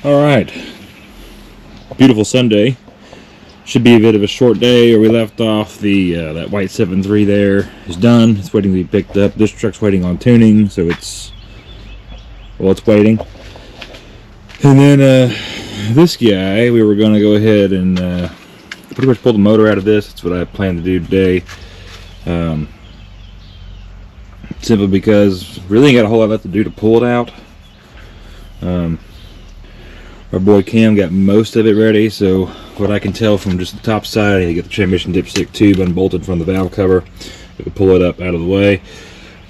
Alright, beautiful Sunday. Should be a bit of a short day, or we left off. That white 7.3 there is done. It's waiting to be picked up. This truck's waiting on tuning, so it's waiting. And then this guy, we were going to go ahead and pretty much pull the motor out of this. That's what I plan to do today. Simply because really ain't got a whole lot left to do to pull it out. Our boy Cam got most of it ready, so what I can tell from just the top side, I need to get the transmission dipstick tube unbolted from the valve cover. You can pull it up out of the way.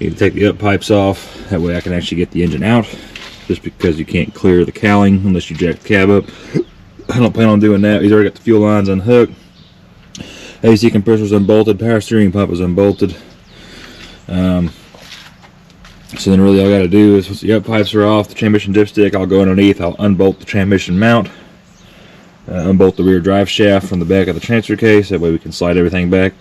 You can take the up pipes off. That way I can actually get the engine out, just because you can't clear the cowling unless you jack the cab up. I don't plan on doing that. He's already got the fuel lines unhooked. AC compressor's unbolted. Power steering pump is unbolted. So then really all I got to do is, once the up pipes are off, the transmission dipstick, I'll go underneath, I'll unbolt the transmission mount, unbolt the rear drive shaft from the back of the transfer case, that way we can slide everything back.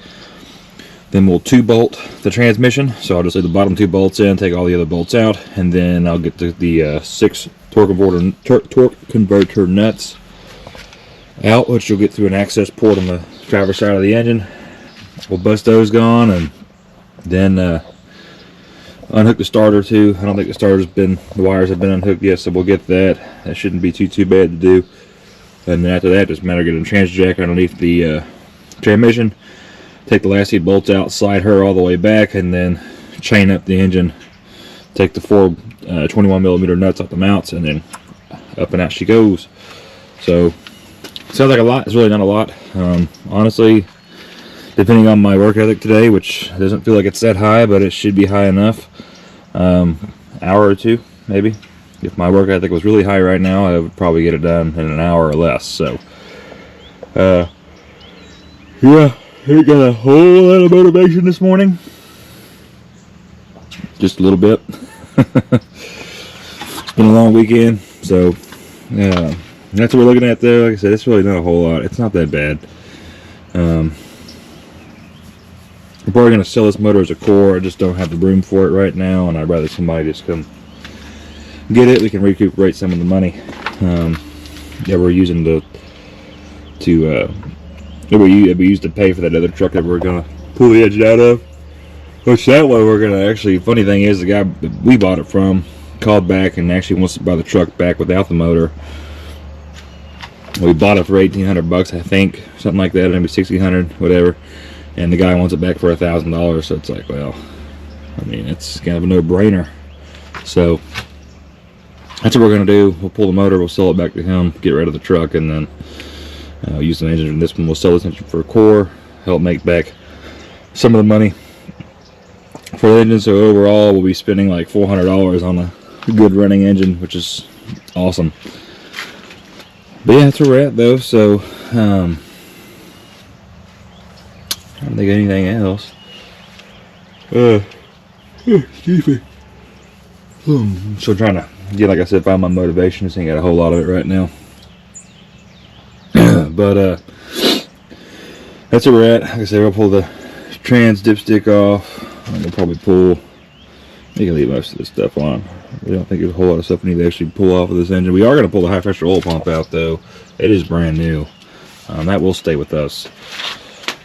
Then we'll 2-bolt the transmission, so I'll just leave the bottom 2 bolts in, take all the other bolts out, and then I'll get the 6 torque converter nuts out, which you'll get through an access port on the driver's side of the engine. We'll bust those gone, and then unhook the starter too. I don't think the wires have been unhooked yet, so we'll get that. That shouldn't be too bad to do. And then after that, just matter of getting a transjack underneath the transmission, take the last 8 bolts out, slide her all the way back, and then chain up the engine, take the 4 21mm nuts off the mounts, and then up and out she goes. So sounds like a lot. It's really not a lot, honestly. Depending on my work ethic today, which doesn't feel like it's that high, but it should be high enough. Hour or two, maybe. If my work ethic was really high right now, I would probably get it done in an hour or less. So, yeah, I got a whole lot of motivation this morning. Just a little bit. It's been a long weekend, so that's what we're looking at there. Like I said, it's really not a whole lot. It's not that bad. I'm probably going to sell this motor as a core. I just don't have the room for it right now, and I'd rather somebody just come get it. We can recuperate some of the money that we're using that we used to pay for that other truck that we're going to pull the engine out of. Which that way we're going to actually, funny thing is, the guy that we bought it from called back and actually wants to buy the truck back without the motor. We bought it for $1,800, I think, something like that, maybe $1,600, whatever. And the guy wants it back for $1,000, so it's like, well, I mean, it's kind of a no-brainer. So that's what we're going to do. We'll pull the motor, we'll sell it back to him, get rid of the truck, and then use the engine in this one. We'll sell this engine for a core, help make back some of the money for the engine. So overall, we'll be spending like $400 on a good running engine, which is awesome. But yeah, that's where we're at, though. So I don't think anything else. Excuse me. So trying to get, like I said, find my motivation. Just ain't got a whole lot of it right now. But that's where we're at. Like I said, we'll pull the trans dipstick off. I'm gonna probably pull. You can leave most of this stuff on. We don't think there's a whole lot of stuff we need to actually pull off of this engine. We are going to pull the high pressure oil pump out, though. It is brand new. That will stay with us.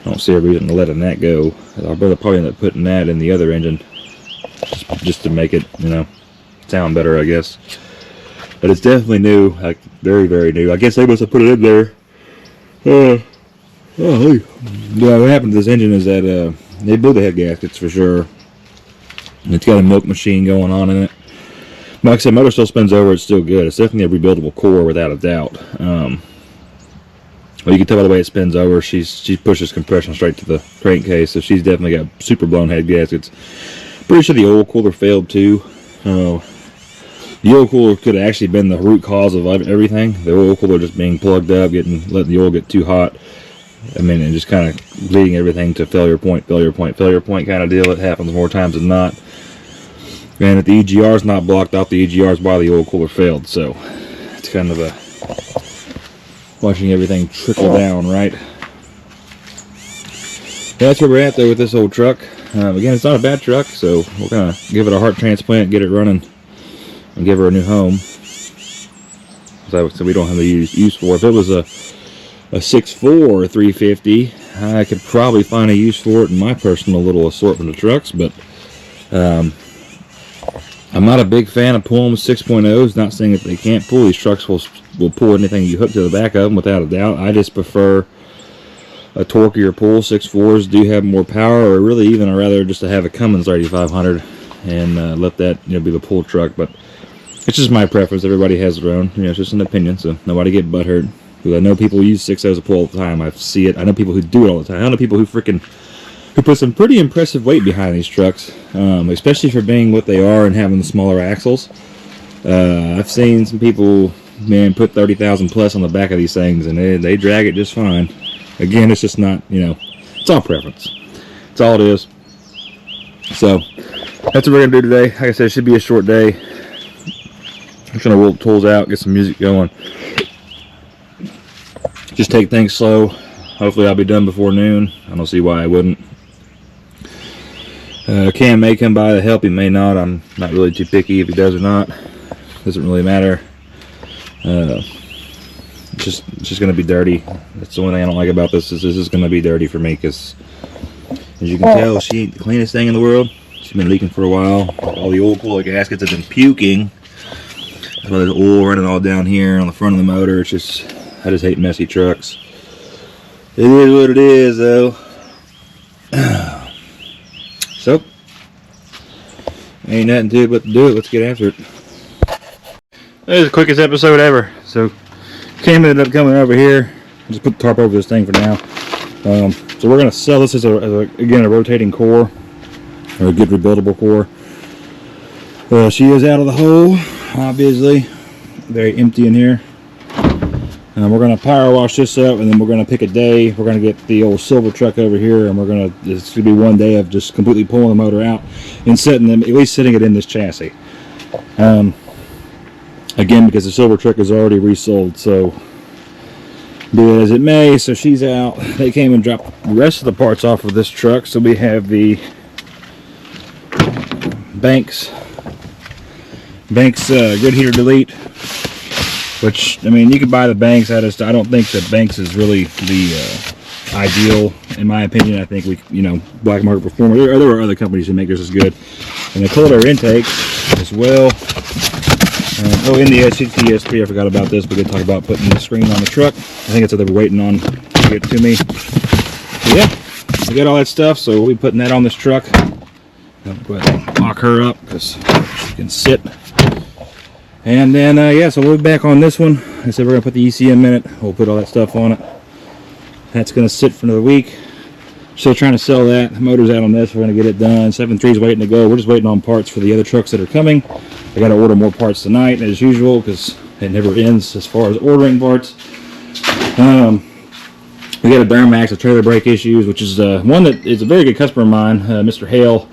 I don't see a reason to letting that go. I'll probably end up putting that in the other engine just to make it, sound better, I guess. But it's definitely new, like very, very new. I guess they must have put it in there. What happened to this engine is that they blew the head gaskets for sure. And it's got a milk machine going on in it. But like I said, motor still spins over. It's still good. It's definitely a rebuildable core without a doubt. Well, you can tell by the way it spins over, she pushes compression straight to the crankcase, so she's definitely got super blown head gaskets. Pretty sure the oil cooler failed too. The oil cooler could have actually been the root cause of everything. The oil cooler just being plugged up, letting the oil get too hot. I mean, and just kind of leading everything to failure point kind of deal. It happens more times than not. And if the EGR is not blocked off, the EGR is why the oil cooler failed. So it's kind of a watching everything trickle down, right? That's where we're at though with this old truck. Again, it's not a bad truck, so we're gonna give it a heart transplant, get it running, and give her a new home. So we don't have a use for it. If it was a 6.4 350, I could probably find a use for it in my personal little assortment of trucks, but I'm not a big fan of pulling with 6.0s. Not saying that they can't pull. These trucks will pull anything you hook to the back of them without a doubt. I just prefer a torquier pull. 6.4s do have more power, or really even I'd rather just to have a Cummins 3500 and let that be the pull truck. But it's just my preference. Everybody has their own. It's just an opinion, so nobody get butthurt. Because I know people use 6.0s to pull all the time. I see it. I know people who do it all the time. I know people who put some pretty impressive weight behind these trucks, especially for being what they are and having the smaller axles. I've seen some people, man, put 30,000 plus on the back of these things, and they drag it just fine. Again, it's just not, it's all preference. It's all it is. So that's what we're gonna do today. Like I said, it should be a short day. I'm just gonna roll the tools out, get some music going. Just take things slow. Hopefully I'll be done before noon. I don't see why I wouldn't. Cam may come by to help, he may not. I'm not really too picky if he does or not. Doesn't really matter. It's just going to be dirty. That's the only thing I don't like about this. Is this is going to be dirty for me, because as you can tell, she ain't the cleanest thing in the world. She's been leaking for a while. All the oil cooler gaskets have been puking. So there's oil running all down here on the front of the motor. It's just, I just hate messy trucks. It is what it is, though. So, ain't nothing to it but to do it. Let's get after it. This is the quickest episode ever. So, Cam ended up coming over here. Just put the tarp over this thing for now. So we're gonna sell this as again a rotating core, or a good rebuildable core. She is out of the hole, obviously. Very empty in here. We're going to power wash this up, and then we're going to pick a day. We're going to get the old silver truck over here, and it's going to be one day of just completely pulling the motor out and setting them, at least sitting it in this chassis. Again, because the silver truck is already resold, so be it as it may. So she's out. They came and dropped the rest of the parts off of this truck. So we have the Banks grid heater delete. Which, I mean, you can buy the Banks. I don't think that Banks is really the ideal, in my opinion. I think Black Market Performer. There are other companies who make this as good. And the cold air intake as well. In the SCTS3, I forgot about this. We did talk about putting the screen on the truck. I think it's what they were waiting on to get to me. So yeah, we got all that stuff. So we'll be putting that on this truck. I'll go ahead and lock her up because she can sit. And then, so we'll be back on this one. Like I said, we're going to put the ECM in it. We'll put all that stuff on it. That's going to sit for another week. Still trying to sell that. The motor's out on this. We're going to get it done. 7.3's waiting to go. We're just waiting on parts for the other trucks that are coming. I got to order more parts tonight, as usual, because it never ends as far as ordering parts. We got a Duramax of trailer brake issues, which is one that is a very good customer of mine, Mr. Hale.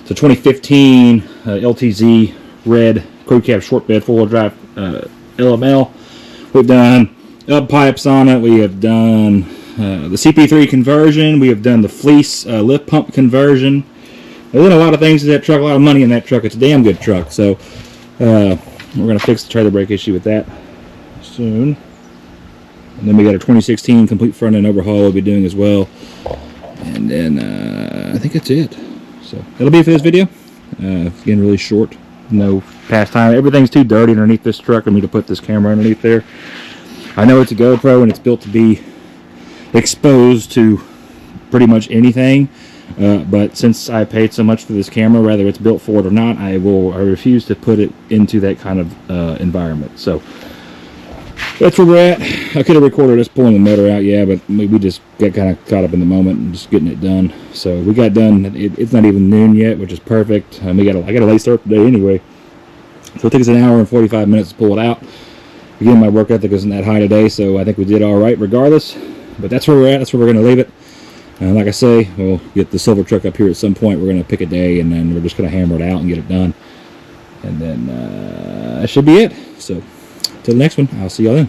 It's a 2015 LTZ red crew cab short bed four-wheel drive LML. We've done up pipes on it. We have done the CP3 conversion. We have done the fleece lift pump conversion. There's been a lot of things to that truck, a lot of money in that truck. It's a damn good truck. So we're going to fix the trailer brake issue with that soon. And then we got a 2016 complete front end overhaul we'll be doing as well. And then I think that's it. So that'll be it for this video. Again, really short. No past time. Everything's too dirty underneath this truck for me to put this camera underneath there. I know it's a GoPro and it's built to be exposed to pretty much anything, but since I paid so much for this camera, whether it's built for it or not, I refuse to put it into that kind of environment. So that's where we're at. I could have recorded us pulling the motor out, yeah, but we just got kind of caught up in the moment and just getting it done. So we got done. It's not even noon yet, which is perfect. I got a late start today anyway. So it took us an hour and 45 minutes to pull it out. Again, my work ethic isn't that high today, so I think we did all right regardless. But that's where we're at. That's where we're going to leave it. Like I say, we'll get the silver truck up here at some point. We're going to pick a day, and then we're just going to hammer it out and get it done. And then that should be it. So, till the next one, I'll see y'all then.